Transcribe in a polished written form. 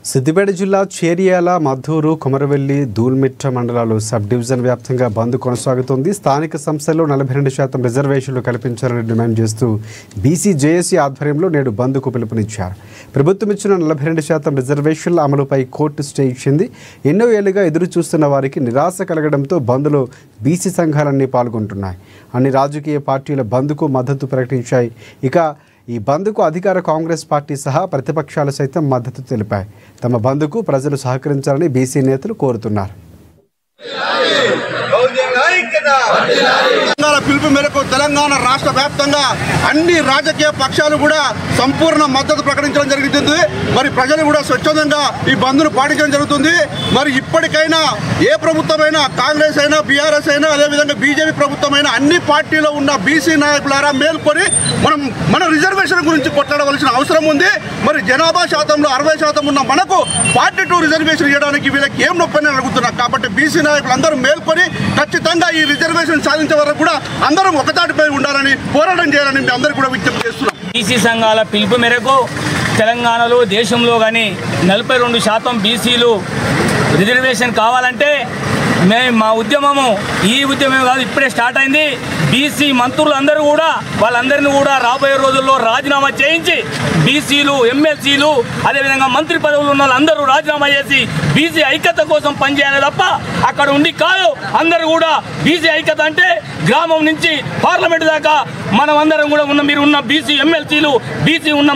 సిద్దిపేట జిల్లా చేర్యాల, మద్దూరు, కొమరవెల్లి, దూల్మిట్ట మండలాలు sub division వ్యాప్తంగా బంద్ కొనసాగుతోంది. స్థానిక సంస్థల్లో 42% రిజర్వేషన్లు కల్పించాలని డిమాండ్ చేస్తూ బీసీ జేఏసీ ఆధ్వర్యంలో నేడు బంద్కు పిలుపునిచ్చారు. ప్రభుత్వం ఇచ్చిన 42% రిజర్వేషన్ల అమలుపై కోర్టు స్టే ఇచ్చింది. ఎన్నో ఏళ్లుగా ఎదురు చూస్తున్న వారికి నిరాశ కలగడంతో బంద్లో బీసీ సంఘాలన్నీ పాల్గొంటున్నాయి. అన్ని రాజకీయ పార్టీల బంద్కు మద్దతు ప్రకటించాయి. ఇక ఈ బంద్కు అధికార కాంగ్రెస్ పార్టీ సహా ప్రతిపక్షాలు సైతం మద్దతు తెలిపాయి. తమ బంద్కు ప్రజలు సహకరించాలని బీసీ నేతలు కోరుతున్నారు. పిలుపు మేరకు తెలంగాణ రాష్ట్ర వ్యాప్తంగా అన్ని రాజకీయ పక్షాలు కూడా సంపూర్ణ మద్దతు ప్రకటించడం జరుగుతుంది. మరి ప్రజలు కూడా స్వచ్ఛందంగా ఈ బంద్ను పాటించడం జరుగుతుంది. మరి ఇప్పటికైనా ఏ ప్రభుత్వమైనా, కాంగ్రెస్ అయినా, బీఆర్ఎస్ అయినా, అదేవిధంగా బీజేపీ ప్రభుత్వమైనా అన్ని పార్టీలో ఉన్న బీసీ నాయకులారా మేల్కొని మన రిజర్వేషన్ గురించి కొట్లాడవలసిన అవసరం ఉంది. మరి జనాభా శాతంలో 60% ఉన్న మనకు 42 రిజర్వేషన్ ఇవ్వడానికి వీళ్ళకి ఏం నొప్పని అడుగుతున్నారు. కాబట్టి బీసీ నాయకులు అందరూ మేల్కొని ఖచ్చితంగా ఈ రిజర్వేషన్ సాధించే వరకు కూడా అందరం ఒకతాటిపై ఉండాలని, పోరాటం చేయాలని మీ అందరూ కూడా విజ్ఞప్తి చేస్తున్నాం. బీసీ సంఘాల పిలుపు మేరకు తెలంగాణలో, దేశంలో కానీ 42% బీసీలు రిజర్వేషన్ కావాలంటే మా ఉద్యమము ఈ ఉద్యమం కాదు, ఇప్పుడే స్టార్ట్ అయింది. బీసీ మంత్రులు అందరూ కూడా వాళ్ళందరినీ కూడా రాబోయే రోజుల్లో రాజీనామా చేయించి బీసీలు, ఎమ్మెల్సీలు, అదేవిధంగా మంత్రి పదవులు ఉన్న వాళ్ళందరూ రాజీనామా చేసి బీసీ ఐక్యత కోసం పనిచేయాలి తప్ప అక్కడ ఉండి కాదు. అందరూ కూడా బీసీ ఐక్యత అంటే గ్రామం నుంచి పార్లమెంట్ దాకా మనం అందరం కూడా మీరు ఉన్న బీసీ ఎమ్మెల్సీలు, బీసీ ఉన్న